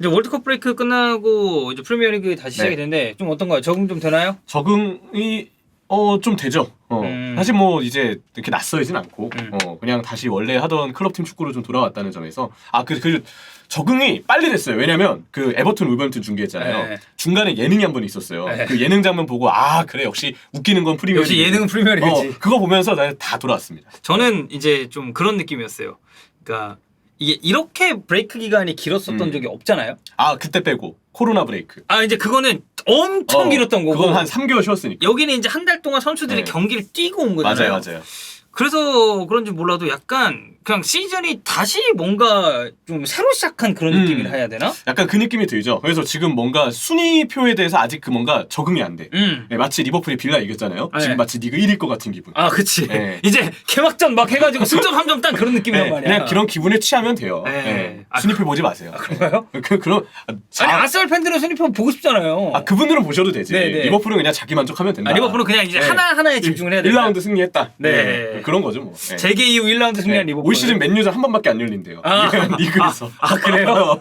이제 월드컵 브레이크 끝나고 이제 프리미어리그 다시 시작이 됐는데 좀 어떤가요? 적응 좀 되나요? 적응이 좀 되죠. 사실 뭐 이제 이렇게 낯설진 않고 그냥 다시 원래 하던 클럽팀 축구로 좀 돌아왔다는 점에서 그 적응이 빨리 됐어요. 왜냐면 그 에버튼 울버햄튼 중계했잖아요. 네. 중간에 예능이 한 번 있었어요. 네. 그 예능 장면 보고 그래 역시 웃기는 건 프리미어리그. 역시 예능은 프리미어리그지. 그거 보면서 다 돌아왔습니다. 저는 이제 좀 그런 느낌이었어요. 그러니까 이게 이렇게 브레이크 기간이 길었었던 적이 없잖아요. 그때 빼고 코로나 브레이크. 이제 그거는 엄청 길었던 거고. 그건 한 3개월 쉬었으니까. 여기는 이제 한 달 동안 선수들이 네. 경기를 뛰고 온 거잖아요. 맞아요. 그래서 그런지 몰라도 약간 그냥 시즌이 다시 뭔가 좀 새로 시작한 그런 느낌이라 해야 되나? 약간 그 느낌이 들죠. 그래서 지금 뭔가 순위표에 대해서 아직 그 뭔가 적응이 안 돼. 네, 마치 리버풀이 빌라 이겼잖아요. 네. 지금 마치 리그 1위일 것 같은 기분. 그치. 네. 이제 개막전 막 해가지고 승점 3점 딴 그런 느낌이란 네, 말이야. 그냥 그런 기분에 취하면 돼요. 네. 네. 순위표 보지 마세요. 그런가요? 그럼 아니 아스날 팬들은 순위표 보고 싶잖아요. 그분들은 보셔도 되지. 네, 네. 리버풀은 그냥 자기 만족하면 된다. 리버풀은 그냥 이제 하나하나에 집중을 해야 된다. 1라운드 승리했다. 네. 그런 거죠 뭐. 네. 재계 이후 1라운드 승리한 네. 리버풀. 올 시즌 맨유전 한 번밖에 안 열린대요. 리그에서. 그래요?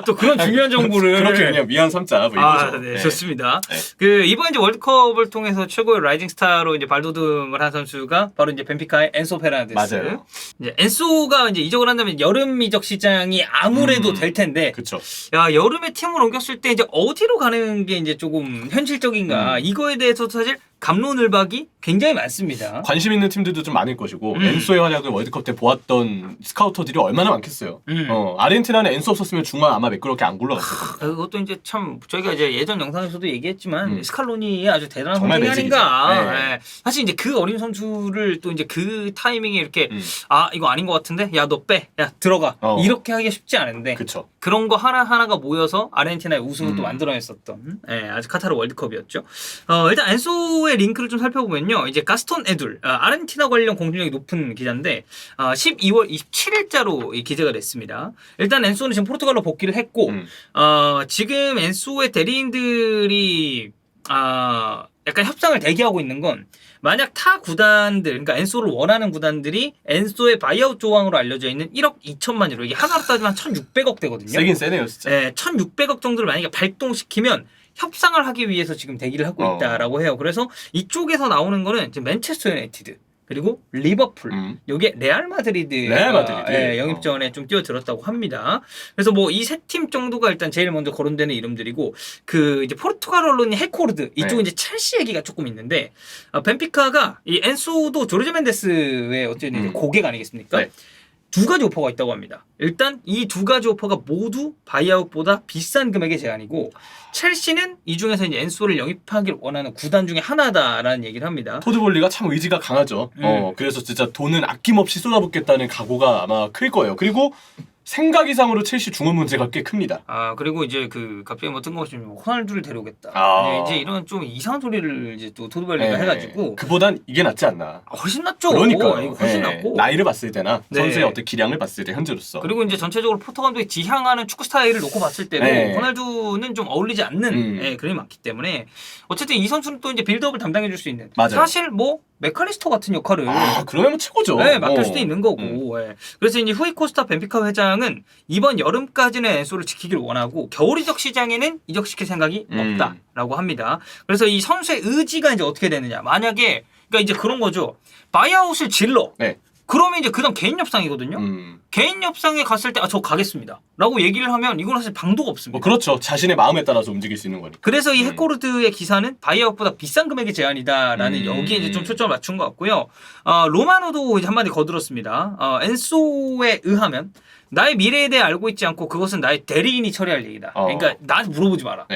또 그런 중요한 정보를 그렇게 그냥 위안 삼자 뭐 이거죠. 네, 좋습니다. 네. 이번 이제 월드컵을 통해서 최고의 라이징 스타로 이제 발돋움을 한 선수가 바로 이제 벤피카의 엔소 페르난데스. 맞아요. 이제 엔소가 이제 이적을 한다면 여름 이적 시장이 아무래도 될 텐데. 그렇죠. 여름에 팀을 옮겼을 때 이제 어디로 가는 게 이제 조금 현실적인가 이거에 대해서 사실 갑론을박이 굉장히 많습니다. 관심 있는 팀들도 좀 많을 것이고 엔소의 활약을 월드컵 때 보았던 스카우터들이 얼마나 많겠어요. 아르헨티나는 엔소 없었으면 중간 아마 매끄럽게 안 굴러갔을 겁니다. 그것도 이제 참 저희가 이제 예전 영상에서도 얘기했지만 스칼로니의 아주 대단한 정말 선택이 아닌가. 매직이죠. 네. 네. 사실 이제 그 어린 선수를 또 이제 그 타이밍에 이렇게 이거 아닌 것 같은데 야 너 빼, 야 들어가 이렇게 하기가 쉽지 않은데. 그렇죠. 그런 거 하나하나가 모여서 아르헨티나의 우승을 또 만들어냈었던 아주 카타르 월드컵이었죠. 일단 엔소의 링크를 좀 살펴보면요. 이제 가스톤 에둘, 아르헨티나 관련 공신력이 높은 기자인데 12월 27일자로 기재가 됐습니다. 일단 엔소는 지금 포르투갈로 복귀를 했고 지금 엔소의 대리인들이 약간 협상을 대기하고 있는 건 만약 타 구단들, 그러니까 엔소를 원하는 구단들이 엔소의 바이아웃 조항으로 알려져 있는 1억 2천만 유로, 이게 하나로 따지면 1,600억 되거든요. 세긴 세네요, 진짜. 네, 1,600억 정도를 만약에 발동시키면 협상을 하기 위해서 지금 대기를 하고 있다라고 해요. 그래서 이쪽에서 나오는 거는 지금 맨체스터 유나이티드 그리고 리버풀, 요게 레알 마드리드 영입전에 좀 뛰어들었다고 합니다. 그래서 뭐 이 세 팀 정도가 일단 제일 먼저 거론되는 이름들이고, 그 이제 포르투갈 언론인 해코르드 이쪽은 이제 첼시 얘기가 조금 있는데, 벤피카가 이 엔소도 조르제 멘데스의 어쨌든 이제 고객 아니겠습니까? 네. 두 가지 오퍼가 있다고 합니다. 일단 이 두 가지 오퍼가 모두 바이아웃보다 비싼 금액의 제안이고, 첼시는 이 중에서 이제 엔소를 영입하길 원하는 구단 중에 하나다라는 얘기를 합니다. 토드 볼리가 참 의지가 강하죠. 그래서 진짜 돈은 아낌없이 쏟아붓겠다는 각오가 아마 클 거예요. 그리고 생각 이상으로 첼시 중원 문제가 꽤 큽니다. 그리고 이제 갑자기 뭐 뜬금없이 호날두를 데려오겠다. 이제 이런 좀 이상한 소리를 이제 또 토드벨리가 해가지고. 그보단 이게 낫지 않나. 훨씬 낫죠. 그러니까요. 훨씬 낫고. 나이를 봤을 때나 선수의 어떤 기량을 봤을 때 현재로서. 그리고 이제 전체적으로 포터 감독이 지향하는 축구 스타일을 놓고 봤을 때도 호날두는 좀 어울리지 않는 그림이 많기 때문에 어쨌든 이 선수는 또 이제 빌드업을 담당해줄 수 있는. 맞아요. 사실 뭐 메칼리스터 같은 역할을 그러면 최고죠. 맡길 수도 있는 거고. 그래서 이제 후이 코스타 벤피카 회장은 이번 여름까지는 엔소를 지키길 원하고 겨울 이적 시장에는 이적시킬 생각이 없다라고 합니다. 그래서 이 선수의 의지가 이제 어떻게 되느냐. 만약에 그러니까 이제 그런 거죠. 바이아웃을 질러. 그러면 이제 그다음 개인 협상이거든요. 개인 협상에 갔을 때 저 가겠습니다 라고 얘기를 하면 이건 사실 방도가 없습니다. 그렇죠. 자신의 마음에 따라서 움직일 수 있는 거니까. 그래서 이 해코르드의 기사는 바이아웃보다 비싼 금액의 제안이다라는 여기에 이제 좀 초점을 맞춘 것 같고요. 로마노도 이제 한마디 거들었습니다. 엔소에 의하면 나의 미래에 대해 알고 있지 않고 그것은 나의 대리인이 처리할 얘기다. 그러니까 나한테 물어보지 마라.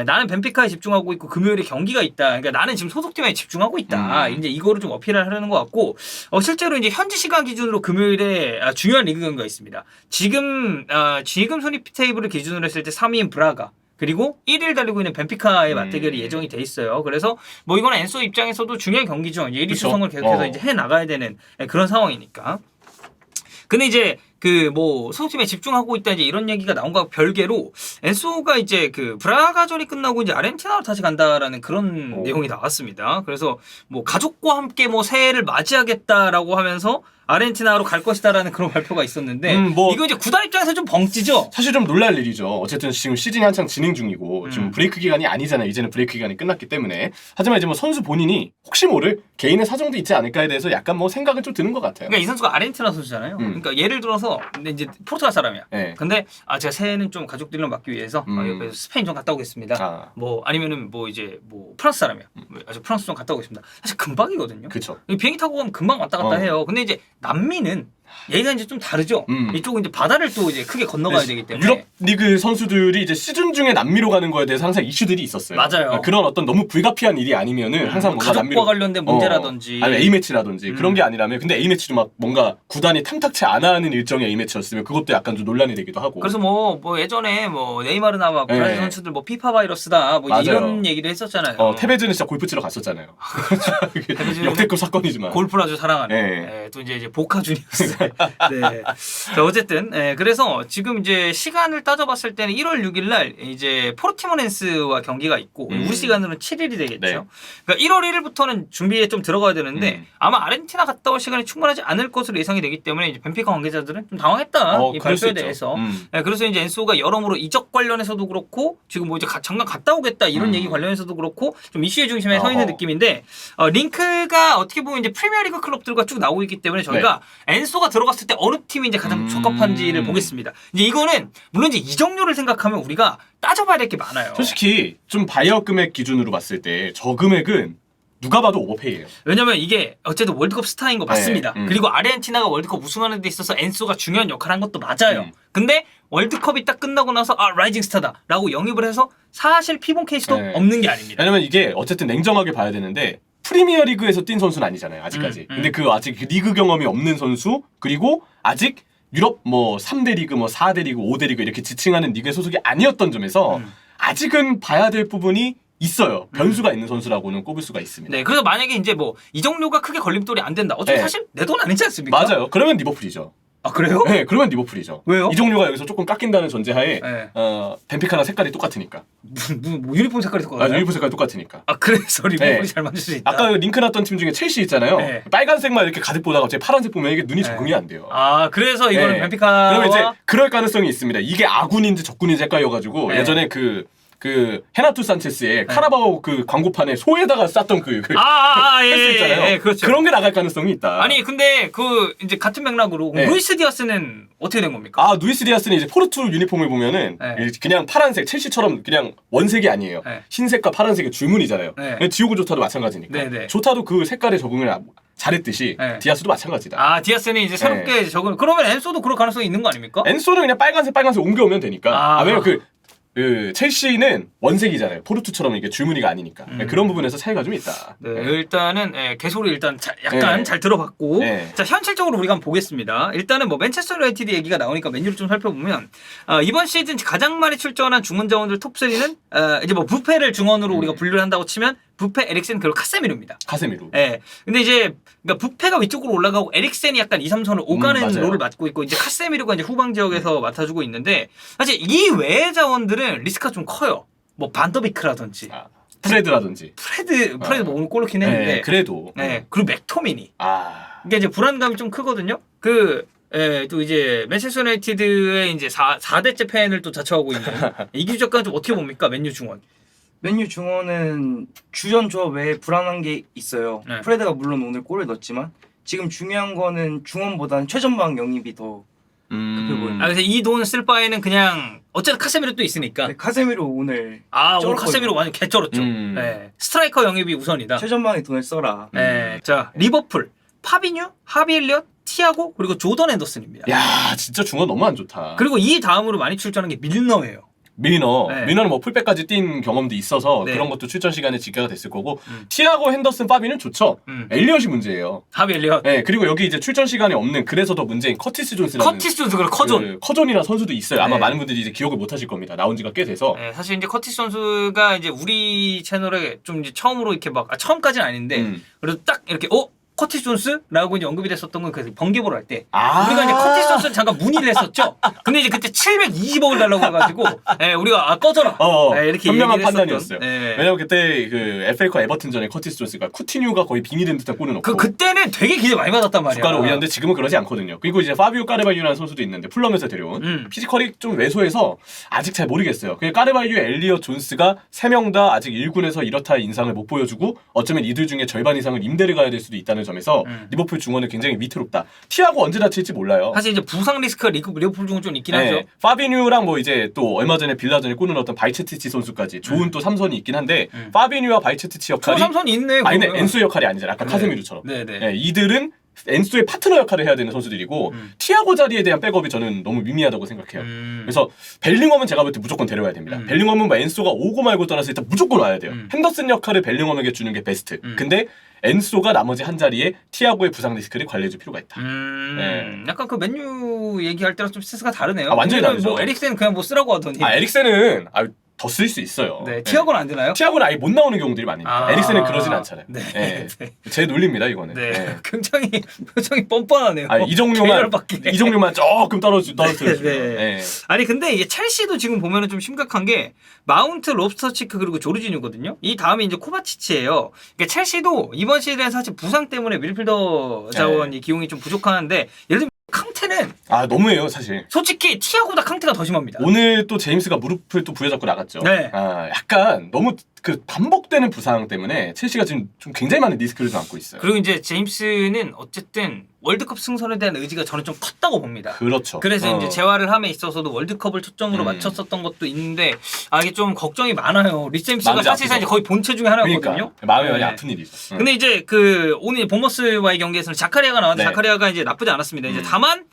나는 벤피카에 집중하고 있고 금요일에 경기가 있다. 그러니까 나는 지금 소속팀에 집중하고 있다. 이제 이거를 좀 어필을 하려는 것 같고, 실제로 이제 현지 시간 기준으로 금요일에 중요한 리그 경기가 있습니다. 지금 순위 테이블을 기준으로 했을 때 3위인 브라가, 그리고 1위를 달리고 있는 벤피카의 맞대결이 예정이 돼 있어요. 그래서 뭐 이건 엔소 입장에서도 중요한 경기죠. 1위 수성을 계속해서 이제 해 나가야 되는 그런 상황이니까. 근데 이제 그 뭐 소속팀에 집중하고 있다 이제 이런 얘기가 나온 거와 별개로 엔소가 이제 그 브라가전이 끝나고 이제 아르헨티나로 다시 간다라는 그런 내용이 나왔습니다. 그래서 뭐 가족과 함께 뭐 새해를 맞이하겠다라고 하면서 아르헨티나로 갈 것이다라는 그런 발표가 있었는데 뭐 이거 이제 구단 입장에서 좀 벙찌죠. 사실 좀 놀랄 일이죠. 어쨌든 지금 시즌이 한창 진행 중이고 지금 브레이크 기간이 아니잖아요. 이제는 브레이크 기간이 끝났기 때문에. 하지만 이제 뭐 선수 본인이 혹시 모를 개인의 사정도 있지 않을까에 대해서 약간 뭐 생각은 좀 드는 것 같아요. 그러니까 이 선수가 아르헨티나 선수잖아요. 그러니까 예를 들어서 근데 이제 포르투갈 사람이야. 네. 근데 제가 새해는 좀 가족들이랑 맞기 위해서 옆에서 스페인 좀 갔다 오겠습니다. 뭐 아니면은 뭐 이제 뭐 프랑스 사람이야. 아주 프랑스 좀 갔다 오겠습니다. 사실 금방이거든요. 그렇죠. 비행기 타고 가면 금방 왔다 갔다 해요. 근데 이제 남미는 얘가 이제 좀 다르죠. 이쪽은 이제 바다를 또 이제 크게 건너가야 되기 때문에 유럽 리그 선수들이 이제 시즌 중에 남미로 가는 거에 대해서 항상 이슈들이 있었어요. 맞아요. 그런 어떤 너무 불가피한 일이 아니면은 항상 뭔가 가족과 남미로 관련된 문제라든지 아니면 A 매치라든지 그런 게 아니라면 근데 A 매치도 막 뭔가 구단이 탐탁치 않아 하는 일정의 A 매치였으면 그것도 약간 좀 논란이 되기도 하고. 그래서 뭐 예전에 뭐 네이마르나 막 브라질 선수들 뭐 피파 바이러스다 뭐 이런 얘기도 했었잖아요. 테베즈는 진짜 골프 치러 갔었잖아요. 역대급 사건이지만. 골프를 아주 사랑하는. 또 이제 보카 주니어스. 네. 자, 어쨌든 그래서 지금 이제 시간을 따져봤을 때는 1월 6일 날 이제 포르티모넨스와 경기가 있고 우리 시간으로는 7일이 되겠죠. 네. 그러니까 1월 1일부터는 준비에 좀 들어가야 되는데 아마 아르헨티나 갔다 올 시간이 충분하지 않을 것으로 예상이 되기 때문에 이제 벤피카 관계자들은 좀 당황했다 이 발표에 대해서. 그래서 이제 엔소가 여러모로 이적 관련해서도 그렇고 지금 뭐 이제 잠깐 갔다 오겠다 이런 얘기 관련해서도 그렇고 좀 이슈의 중심에 서 있는 느낌인데 링크가 어떻게 보면 이제 프리미어리그 클럽들과 쭉 나오고 있기 때문에 저희가 엔소가 들어갔을 때 어느 팀이 이제 가장 적합한지를 보겠습니다. 이제 이거는 물론 이제 이적료를 생각하면 우리가 따져봐야 될 게 많아요. 솔직히 좀 바이어 금액 기준으로 봤을 때 저 금액은 누가 봐도 오버페이예요. 왜냐면 이게 어쨌든 월드컵 스타인 거 맞습니다. 그리고 아르헨티나가 월드컵 우승하는 데 있어서 엔소가 중요한 역할을 한 것도 맞아요. 근데 월드컵이 딱 끝나고 나서 라이징 스타다라고 영입을 해서 사실 피본 케이스도 없는 게 아닙니다. 왜냐면 이게 어쨌든 냉정하게 봐야 되는데 프리미어 리그에서 뛴 선수는 아니잖아요. 아직까지. 근데 그 아직 리그 경험이 없는 선수 그리고 아직 유럽 뭐 3대 리그 뭐 4대 리그 5대 리그 이렇게 지칭하는 리그의 소속이 아니었던 점에서 아직은 봐야 될 부분이 있어요. 변수가 있는 선수라고는 꼽을 수가 있습니다. 네, 그래서 만약에 이제 뭐 이적료가 크게 걸림돌이 안 된다. 어차피 사실 내 돈 아니지 않습니까? 맞아요. 그러면 리버풀이죠. 아 그래요? 네, 그러면 리버풀이죠. 왜요? 이적료가 여기서 조금 깎인다는 전제하에 벤피카랑 색깔이 똑같으니까. 뭐 유니폼 색깔이 똑같아요? 유니폼 색깔이 똑같으니까. 그래서 리버풀이 잘 맞을 수 있다. 아까 링크 났던 팀 중에 첼시 있잖아요. 빨간색만 이렇게 가득 보다가 갑자기 파란색 보면 이게 눈이 적응이 안 돼요. 그래서 이거는 벤피카와 그러면 이제 그럴 가능성이 있습니다. 이게 아군인지 적군인지 헷갈려가지고 예전에 그 헤나투 산체스의 카라바오 그 광고판에 소에다가 쌌던 그 패스 있잖아요. 그렇죠. 그런 게 나갈 가능성이 있다. 아니 근데 그 이제 같은 맥락으로 루이스 디아스는 어떻게 된 겁니까? 루이스 디아스는 이제 포르투 유니폼을 보면은 그냥 파란색 첼시처럼 그냥 원색이 아니에요. 흰색과 파란색의 줄무늬잖아요. 디오고 조타도 마찬가지니까. 조타도 그 색깔에 적응을 잘했듯이 디아스도 마찬가지다. 디아스는 이제 새롭게 적응. 그러면 엔소도 그럴 가능성이 있는 거 아닙니까? 엔소는 그냥 빨간색 옮겨오면 되니까. 왜냐면 그 첼시는 원색이잖아요. 포르투처럼 이게 줄무늬가 아니니까. 그런 부분에서 차이가 좀 있다. 네, 일단은 개소리 일단 약간 잘 들어봤고 자 현실적으로 우리가 한번 보겠습니다. 일단은 뭐 맨체스터 유나이티드 얘기가 나오니까 맨유를 좀 살펴보면 이번 시즌 가장 많이 출전한 중원 자원들 톱3는 이제 뭐 부페를 중원으로 우리가 분류를 한다고 치면 부페, 에릭센 그리고 카세미루입니다. 카세미루. 근데 이제 그러니까 부페가 위쪽으로 올라가고 에릭센이 약간 2, 3선을 오가는 롤을 맡고 있고 이제 카세미루가 이제 후방 지역에서 맡아주고 있는데 사실 이 외의 자원들은 리스크가 좀 커요. 뭐 반더비크라든지 프레드라든지. 프레드 뭐 오늘 골 넣긴 했는데 그래도. 그리고 맥토미니. 이게 이제 불안감이 좀 크거든요. 또 이제 맨체스터 유나이티드의 이제 4대째 팬을 또 자처하고 있는 이규적과는 좀 어떻게 봅니까? 맨유 중원. 맨유 중원은 주전 조합 외에 불안한 게 있어요. 프레드가 물론 오늘 골을 넣었지만 지금 중요한 거는 중원보다는 최전방 영입이 더 급해 보입니다. 그래서 이 돈 쓸 바에는 그냥 어쨌든 카세미로 또 있으니까. 카세미로 오늘 오늘 카세미로 완전 개쩔었죠. 스트라이커 영입이 우선이다. 최전방에 돈을 써라. 자 리버풀, 파비뉴, 하비 엘리엇, 티아고 그리고 조던 앤더슨입니다. 야 진짜 중원 너무 안 좋다. 그리고 이 다음으로 많이 출전한 게 밀너예요. 밀너는 뭐 풀백까지 뛴 경험도 있어서 그런 것도 출전 시간에 직가가 됐을 거고 티아고 핸더슨 파비는 좋죠. 엘리엇이 문제예요. 하비 엘리엇. 그리고 여기 이제 출전 시간이 없는 그래서 더 문제인 커티스 존스라는 그리고 커존. 커존이라는 선수도 있어요. 아마 많은 분들이 이제 기억을 못 하실 겁니다. 나온 지가 꽤 돼서. 사실 이제 커티스 선수가 이제 우리 채널에 좀 이제 처음으로 이렇게 막 처음까지는 아닌데 그래도 딱 이렇게 커티스 존스라고 이제 언급이 됐었던 건 그 번개보러 할 때 아. 우리가 이제 커티스 존스는 잠깐 문의를 했었죠. 근데 이제 그때 720억을 달라고 해가지고 우리가 꺼져라 이렇게 현명한 얘기를 판단이었어요. 했었던. 왜냐면 그때 그 FA컵 에버튼전에 커티스 존스가 쿠티뉴가 거의 빙이 된 듯한 골을 넣고 그때는 되게 기대 많이 받았단 말이야. 주가를 올렸는데 지금은 그러지 않거든요. 그리고 이제 파비오 까르바유라는 선수도 있는데 풀럼에서 데려온 피지컬이 좀 왜소해서 아직 잘 모르겠어요. 그냥 까르바유, 엘리엇, 존스가 3명 다 아직 1군에서 이렇다 인상을 못 보여주고 어쩌면 이들 중에 절반 이상은 임대를 가야 될 수도 있다는 점에서 리버풀 중원은 굉장히 위태롭다. 티아고 언제 다칠지 몰라요. 사실 이제 부상 리스크가 리버풀 중은 좀 있긴 네, 하죠. 파비뉴랑 뭐 이제 또 얼마 전에 빌라전에 골을 넣었던 바이체티치 선수까지 좋은 또 삼선이 있긴 한데 파비뉴와 바이체티치 역할이 삼선이 있네. 아니 근데 그러면. 엔소의 역할이 아니잖아. 아까 네. 카세미루처럼. 네네. 네, 이들은 엔소의 파트너 역할을 해야 되는 선수들이고 티아고 자리에 대한 백업이 저는 너무 미미하다고 생각해요. 그래서 벨링엄은 제가 볼 때 무조건 데려와야 됩니다. 벨링엄은 뭐 엔소가 오고 말고 떠나서 일단 무조건 와야 돼요. 핸더슨 역할을 벨링엄에게 주는 게 베스트. 근데 엔소가 나머지 한 자리에 티아고의 부상 리스크를 관리해줄 필요가 있다. 네. 약간 그 맨유 얘기할 때랑 좀 스탠스가 다르네요. 아, 완전히 다르죠. 뭐 에릭센 그냥 뭐 쓰라고 하더니. 에릭센은 더 쓸 수 있어요. 네. 티아고는 안 되나요? 티아고는 아예 못 나오는 경우들이 많으니까. 에릭센은 그러진 않잖아요. 네. 네. 네. 제 논리입니다 이거는. 네. 네. 굉장히 표정이 뻔뻔하네요. 이 종류만 조금 떨어뜨려주면. 네. 아니 근데 이게 첼시도 지금 보면은 좀 심각한 게 마운트, 롭스터치크 그리고 조르지뉴거든요. 이 다음에 이제 코바치치예요. 그러니까 첼시도 이번 시즌에 사실 부상 때문에 밀필더 자원이 기용이 좀 부족한데 예를 들면 캉테는 너무해요 사실. 솔직히 티아고보다 캉테가 더 심합니다. 오늘 또 제임스가 무릎을 또 부여잡고 나갔죠. 네. 약간 너무 그 반복되는 부상 때문에 첼시가 지금 좀 굉장히 많은 리스크를 좀 안고 있어요. 그리고 이제 제임스는 어쨌든 월드컵 승선에 대한 의지가 저는 좀 컸다고 봅니다. 그렇죠. 그래서 이제 재활을 함에 있어서도 월드컵을 초점으로 맞췄었던 것도 있는데 이게 좀 걱정이 많아요. 리스 제임스가 사실상 이제 거의 본체 중에 하나거든요. 그러니까 마음이 많이 아픈 일이죠. 근데 이제 그 오늘 보머스와의 경기에서는 자카리아가 나왔는데 자카리아가 이제 나쁘지 않았습니다. 이제 다만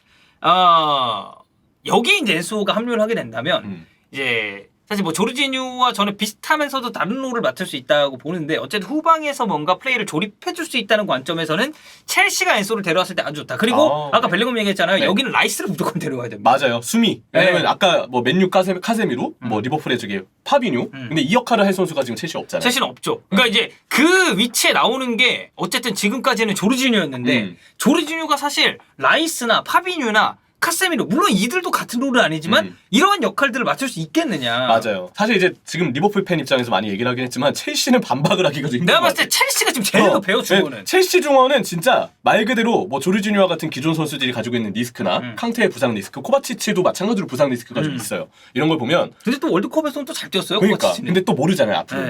여기에 이제 엔소가 합류를 하게 된다면 이제 사실 뭐 조르지뉴와 저는 비슷하면서도 다른 롤을 맡을 수 있다고 보는데 어쨌든 후방에서 뭔가 플레이를 조립해줄 수 있다는 관점에서는 첼시가 엔소를 데려왔을 때 아주 좋다. 그리고 아까 벨링엄 얘기했잖아요. 여기는 라이스를 무조건 데려와야 됩니다. 맞아요. 수미. 왜냐면 아까 뭐 맨유 카세미루, 뭐 리버풀의 저기 파비뉴. 근데 이 역할을 할 선수가 지금 첼시 없잖아요. 첼시는 없죠. 그러니까 이제 그 위치에 나오는 게 어쨌든 지금까지는 조르지뉴였는데 조르지뉴가 사실 라이스나 파비뉴나 카세미로 물론 이들도 같은 롤은 아니지만 이러한 역할들을 맡을 수 있겠느냐. 맞아요. 사실 이제 지금 리버풀 팬 입장에서 많이 얘기를 하긴 했지만 첼시는 반박을 하기가 좀 힘든 내가 것 봤을 때 첼시가 지금 제일 높아요 중원은. 첼시 중원은 진짜 말 그대로 뭐 조르지뉴와 같은 기존 선수들이 가지고 있는 리스크나 캉테의 부상 리스크, 코바치치도 마찬가지로 부상 리스크가 좀 있어요. 이런 걸 보면 근데 또 월드컵에서는 또 잘 뛰었어요. 그러니까. 코바치치는. 근데 또 모르잖아요 앞으로.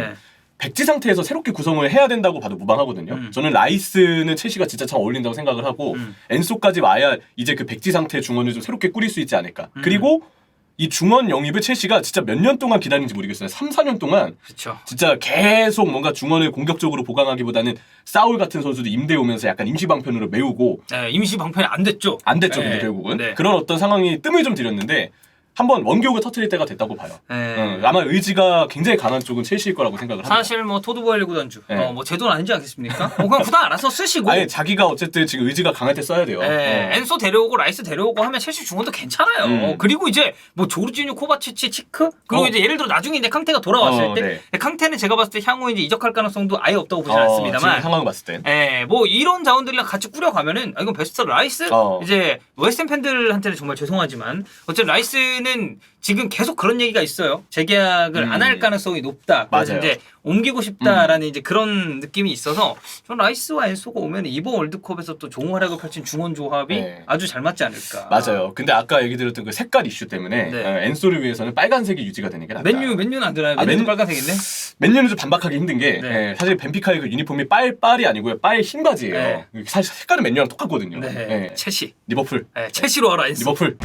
백지 상태에서 새롭게 구성을 해야 된다고 봐도 무방하거든요. 저는 라이스는 첼시가 진짜 참 어울린다고 생각을 하고 엔소까지 와야 이제 그 백지 상태 중원을 좀 새롭게 꾸릴 수 있지 않을까. 그리고 이 중원 영입을 첼시가 진짜 몇 년 동안 기다린지 모르겠어요. 3, 4년 동안 그쵸. 진짜 계속 뭔가 중원을 공격적으로 보강하기보다는 사울 같은 선수도 임대 오면서 약간 임시 방편으로 메우고 임시 방편이 안 됐죠. 근데 결국은 그런 어떤 상황이 뜸을 좀 들였는데 한번 원기옥을 터뜨릴 때가 됐다고 봐요. 아마 의지가 굉장히 강한 쪽은 첼시일 거라고 생각을 합니다. 사실 뭐 토드보일리 구단주 뭐 제 돈 아니지 않겠습니까? 그냥 구단 알아서 쓰시고. 아니 자기가 어쨌든 지금 의지가 강할 때 써야 돼요. 엔소 데려오고 라이스 데려오고 하면 첼시 중원도 괜찮아요. 그리고 이제 뭐 조르지뉴, 코바치치, 치크 그리고 이제 예를 들어 나중에 이제 캉테가 돌아왔을 때 캉테는 제가 봤을 때 향후 이제 이적할 가능성도 아예 없다고 보지 않습니다만. 지금 상황을 봤을 땐. 뭐 이런 자원들이랑 같이 꾸려가면은 이건 베스트 라이스 이제 웨스트햄 팬들한테는 정말 죄송하지만 어쨌든 라이스는 지금 계속 그런 얘기가 있어요. 재계약을 안 할 가능성이 높다. 그래서 맞아요. 이제 옮기고 싶다라는 이제 그런 느낌이 있어서 전 라이스와 엔소가 오면 이번 월드컵에서 또 좋은 활약을 펼친 중원 조합이 아주 잘 맞지 않을까. 맞아요. 근데 아까 얘기 드렸던 그 색깔 이슈 때문에 엔소를 위해서는 빨간색이 유지가 되는 게 낫다. 맨유는 안 되나요? 맨유도 빨간색인데? 맨유는 좀 반박하기 힘든 게 사실 벤피카의 그 유니폼이 빨이 아니고요. 흰 바지예요. 사실 색깔은 맨유랑 똑같거든요. 첼시. 리버풀. 첼시로 와라 엔소. 리버풀.